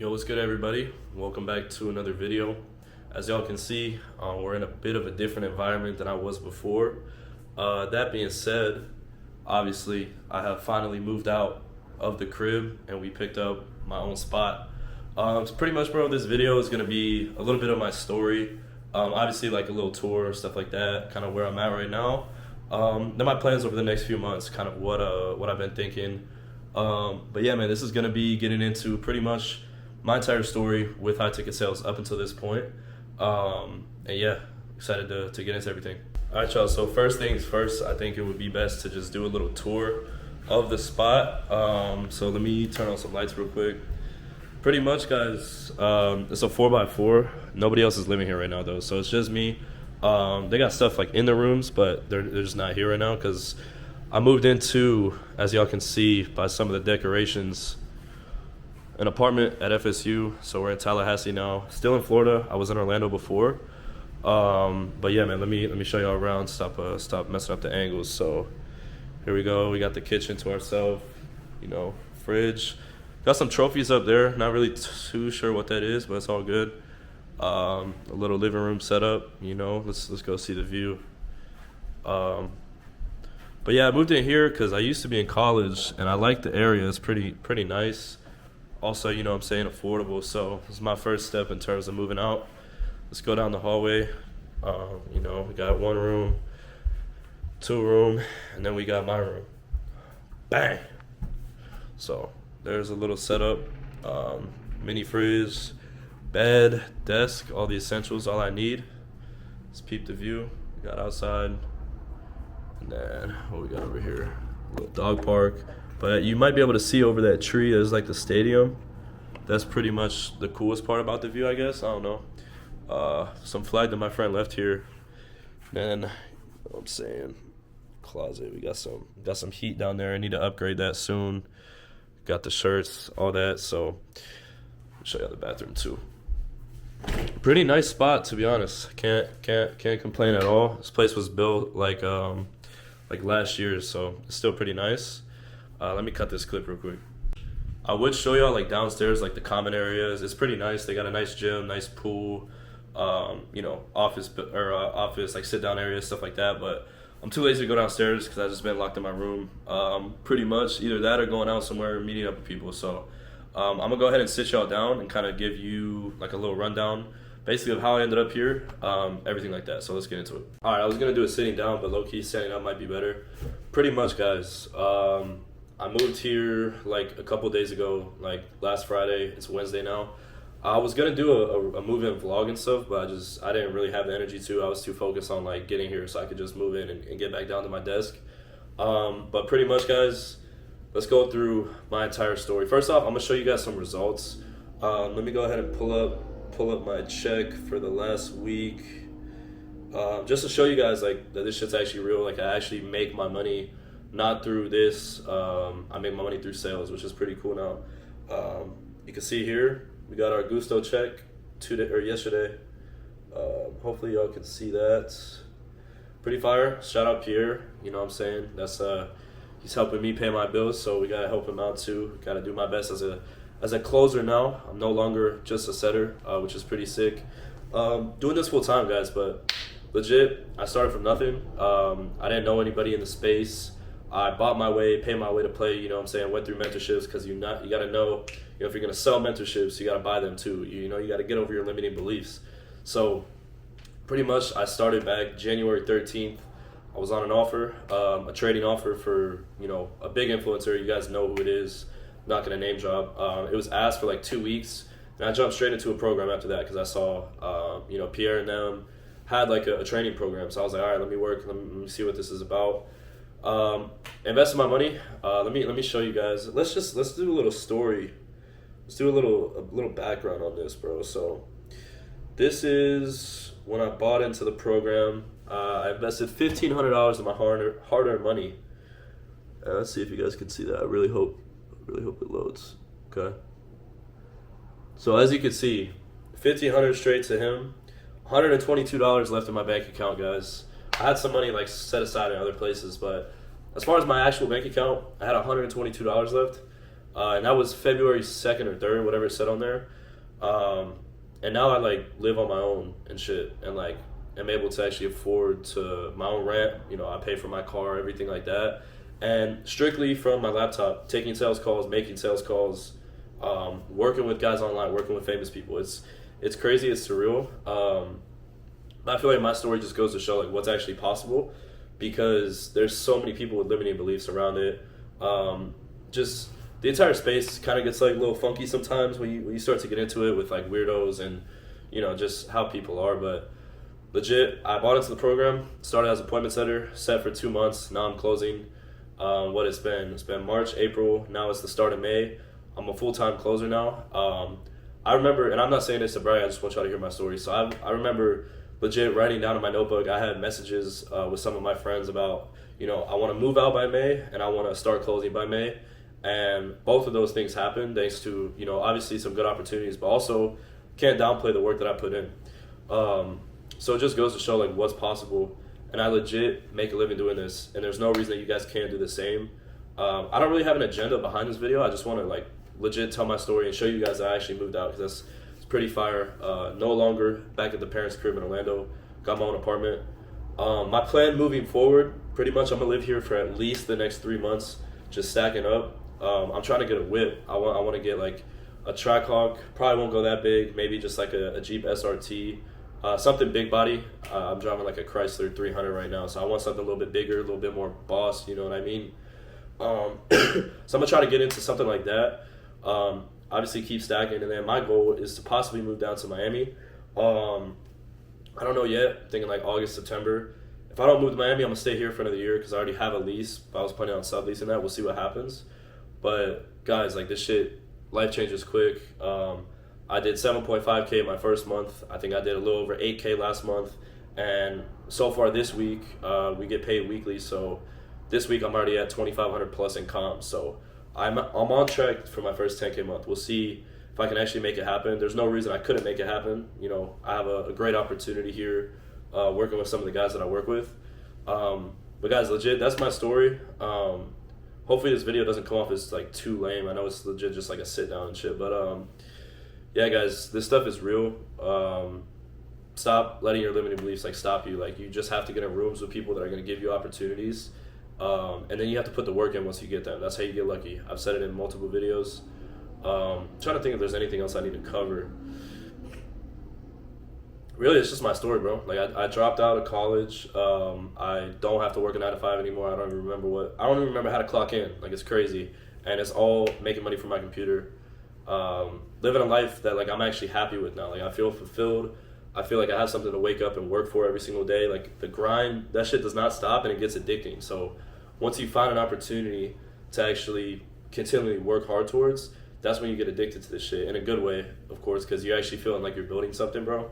Yo, what's good, everybody? Welcome back to another video. As y'all can see, we're in a bit of a different environment than I was before. That being said, obviously I have finally moved out of the crib and we picked up my own spot. So pretty much, bro, this video is gonna be a little bit of my story. Obviously, like a little tour, stuff like that, kind of where I'm at right now. Then my plans over the next few months, kind of what I've been thinking. But yeah, man, this is gonna be getting into pretty much my entire story with high ticket sales up until this point. And yeah, excited to get into everything. All right, y'all. So first things first, I think it would be best to just do a little tour of the spot. So let me turn on some lights real quick. Pretty much, guys, it's a 4x4. Nobody else is living here right now, though, so it's just me. They got stuff like in the rooms, but they're just not here right now because I moved into, as y'all can see by some of the decorations, an apartment at FSU. So we're in Tallahassee now, still in Florida. I was in Orlando before. But yeah, man, let me show y'all around. Stop messing up the angles. So here we go. We got the kitchen to ourselves, fridge. Got some trophies up there. Not really too sure what that is, but it's all good. A little living room setup. Let's go see the view. But yeah, I moved in here because I used to be in college and I like the area. It's pretty nice. Also, I'm saying affordable. So this is my first step in terms of moving out. Let's go down the hallway. We got one room, two room, and then we got my room. Bang. So there's a little setup, mini fridge, bed, desk, all the essentials, all I need. Let's peep the view. We got outside. And then what we got over here? A little dog park. But you might be able to see over that tree. There's like the stadium. That's pretty much the coolest part about the view, I guess. I don't know. Some flag that my friend left here. Then I'm saying closet. We got some heat down there. I need to upgrade that soon. Got the shirts, all that. So I'll show you the bathroom too. Pretty nice spot, to be honest. Can't complain at all. This place was built like last year, so it's still pretty nice. Let me cut this clip real quick. I would show y'all like downstairs, like the common areas. It's pretty nice. They got a nice gym, nice pool, office like sit down area, stuff like that. But I'm too lazy to go downstairs because I've just been locked in my room. Pretty much either that or going out somewhere and meeting up with people. So I'm gonna go ahead and sit y'all down and kind of give you like a little rundown, basically of how I ended up here, everything like that. So let's get into it. All right, I was gonna do it sitting down, but low key standing up might be better. Pretty much, guys. I moved here like a couple days ago, like last Friday. It's Wednesday now. I was gonna do a move-in vlog and stuff, but I didn't really have the energy to. I was too focused on like getting here so I could just move in and get back down to my desk. But pretty much, guys, let's go through my entire story. First off, I'm gonna show you guys some results. Let me go ahead and pull up my check for the last week, just to show you guys like that this shit's actually real. Like I actually make my money not through this. I make my money through sales, which is pretty cool now. You can see here we got our Gusto check yesterday. Hopefully y'all can see that. Pretty fire. Shout out Pierre. You know what I'm saying? That's he's helping me pay my bills, so we gotta help him out too. Gotta do my best as a closer now. I'm no longer just a setter, which is pretty sick. Doing this full time, guys, but legit, I started from nothing. I didn't know anybody in the space. I bought my way, paid my way to play, you know what I'm saying, went through mentorships because you gotta know, if you're gonna sell mentorships, you gotta buy them too. You gotta get over your limiting beliefs. So pretty much I started back January 13th. I was on an offer, a trading offer for, a big influencer. You guys know who it is. I'm not gonna name drop. It was asked for like 2 weeks, and I jumped straight into a program after that because I saw, Pierre and them had like a training program. So I was like, all right, let me see what this is about. Invested my money. Let me show you guys. Let's do a little story. Let's do a little background on this, bro. So this is when I bought into the program. I invested $1,500 of my hard-earned money. Let's see if you guys can see that. I really hope it loads. Okay. So as you can see, $1,500 straight to him. $122 left in my bank account, guys. I had some money like set aside in other places, but as far as my actual bank account, I had $122 left. and that was February 2nd or 3rd, whatever it said on there. And now I like live on my own and shit, and like am able to actually afford to my own rent. You know, I pay for my car, everything like that, and strictly from my laptop, taking sales calls, making sales calls, working with guys online, working with famous people. It's crazy, it's surreal. I feel like my story just goes to show like what's actually possible, because there's so many people with limiting beliefs around it. Just the entire space kind of gets like a little funky sometimes when you start to get into it with like weirdos and, you know, just how people are. But legit, I bought into the program, started as appointment setter, set for 2 months. Now I'm closing. It's been March, April. Now it's the start of May. I'm a full-time closer now. I remember, and I'm not saying this to brag, I just want y'all to hear my story. So I remember legit writing down in my notebook. I had messages with some of my friends about, you know, I want to move out by May and I want to start closing by May. And both of those things happened thanks to, you know, obviously some good opportunities, but also can't downplay the work that I put in. So it just goes to show like what's possible. And I legit make a living doing this, and there's no reason that you guys can't do the same. I don't really have an agenda behind this video. I just want to like legit tell my story and show you guys that I actually moved out, because it's pretty fire. No longer back at the parents' crib in Orlando. Got my own apartment. My plan moving forward, pretty much I'm gonna live here for at least the next 3 months, just stacking up. I'm trying to get a whip. I want to get like a Trackhawk. Probably won't go that big. Maybe just like a Jeep SRT, something big body. I'm driving like a Chrysler 300 right now, so I want something a little bit bigger, a little bit more boss. You know what I mean? So I'm gonna try to get into something like that. Obviously keep stacking, and then my goal is to possibly move down to Miami. I don't know yet. Thinking like August, September. If I don't move to Miami, I'm gonna stay here for another year because I already have a lease. I was planning on subleasing that. We'll see what happens. But guys, like this shit, life changes quick. I did 7.5K my first month. I think I did a little over 8K last month. And so far this week, we get paid weekly. So this week I'm already at 2,500 plus in comp. So I'm on track for my first 10K month. We'll see if I can actually make it happen. There's no reason I couldn't make it happen. You know, I have a great opportunity here, working with some of the guys that I work with. But guys, legit, that's my story. Hopefully this video doesn't come off as like too lame. I know it's legit just like a sit down and shit, but yeah guys, this stuff is real. Stop letting your limiting beliefs like stop you. Like you just have to get in rooms with people that are going to give you opportunities, and then you have to put the work in once you get them. That's how you get lucky. I've said it in multiple videos. Trying to think if there's anything else I need to cover. Really, it's just my story, bro. Like I dropped out of college. I don't have to work a 9 to 5 anymore. I don't even remember how to clock in. Like it's crazy, and it's all making money from my computer. Living a life that like I'm actually happy with now. Like I feel fulfilled. I feel like I have something to wake up and work for every single day. Like the grind, that shit does not stop, and it gets addicting. So once you find an opportunity to actually continually work hard towards, that's when you get addicted to this shit in a good way, of course, because you're actually feeling like you're building something, bro.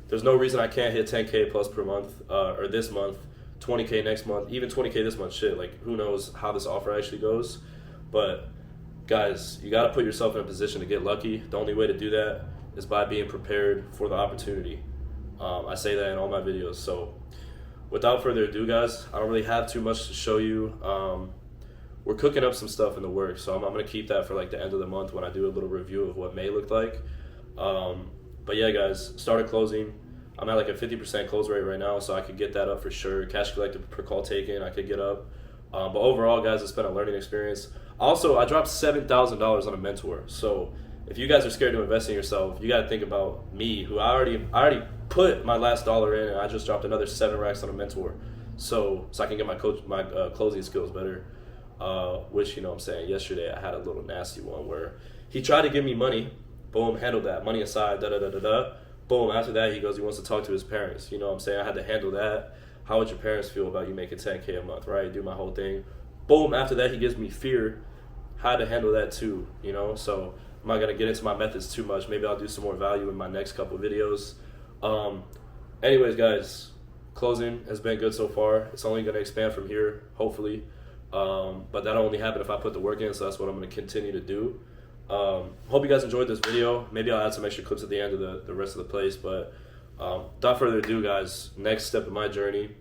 There's no reason I can't hit 10K plus per month, or this month, 20K next month, even 20K this month. Shit, like who knows how this offer actually goes. But guys, you got to put yourself in a position to get lucky. The only way to do that is by being prepared for the opportunity. I say that in all my videos. So without further ado, guys, I don't really have too much to show you. We're cooking up some stuff in the works, so I'm going to keep that for like the end of the month when I do a little review of what May looked like. But yeah, guys, started closing. I'm at like a 50% close rate right now, so I could get that up for sure. Cash collected per call taken, I could get up. But overall, guys, it's been a learning experience. Also, I dropped $7,000 on a mentor. So if you guys are scared to invest in yourself, you got to think about me, who I already put my last dollar in, and I just dropped another 7 racks on a mentor, so I can get my closing skills better. Which, you know what I'm saying, yesterday I had a little nasty one where he tried to give me money. Boom, handled that. Money aside, da-da-da-da-da. Boom, after that, he goes, he wants to talk to his parents. You know what I'm saying? I had to handle that. How would your parents feel about you making 10K a month, right? Do my whole thing. Boom, after that, he gives me fear. How to handle that too, you know? So I'm not going to get into my methods too much. Maybe I'll do some more value in my next couple of videos. Anyways, guys, closing has been good so far. It's only going to expand from here, hopefully. But that'll only happen if I put the work in, so that's what I'm going to continue to do. Hope you guys enjoyed this video. Maybe I'll add some extra clips at the end of the rest of the place, but without further ado, guys, next step in my journey.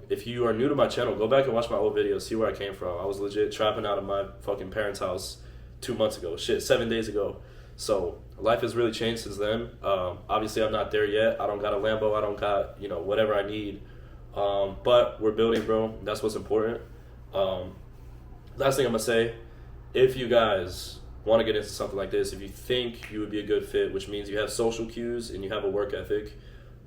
If you are new to my channel, go back and watch my old videos, see where I came from. I was legit trapping out of my fucking parents' house 2 months ago, shit, 7 days ago. So life has really changed since then. Obviously, I'm not there yet. I don't got a Lambo. I don't got, whatever I need. But we're building, bro. That's what's important. Last thing I'm going to say, if you guys want to get into something like this, if you think you would be a good fit, which means you have social cues and you have a work ethic,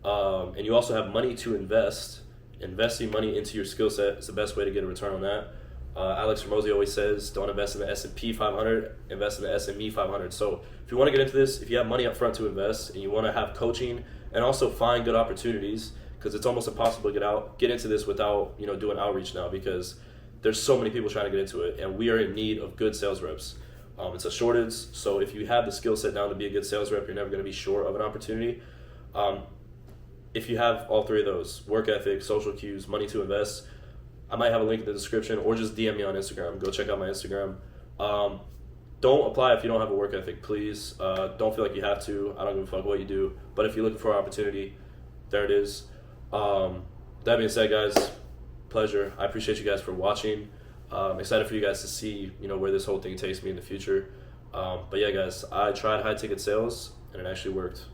and you also have money to invest, investing money into your skill set is the best way to get a return on that. Alex Hormozi always says, don't invest in the S&P 500, invest in the SME 500. So if you want to get into this, if you have money up front to invest and you want to have coaching and also find good opportunities, because it's almost impossible to get into this without doing outreach now, because there's so many people trying to get into it, and we are in need of good sales reps. It's a shortage, so if you have the skill set down to be a good sales rep, you're never going to be short of an opportunity. If you have all three of those, work ethic, social cues, money to invest, I might have a link in the description, or just DM me on Instagram. Go check out my Instagram. Don't apply if you don't have a work ethic, please. Don't feel like you have to. I don't give a fuck what you do. But if you're looking for an opportunity, there it is. That being said, guys, pleasure. I appreciate you guys for watching. I'm excited for you guys to see, where this whole thing takes me in the future. But yeah, guys, I tried high ticket sales and it actually worked.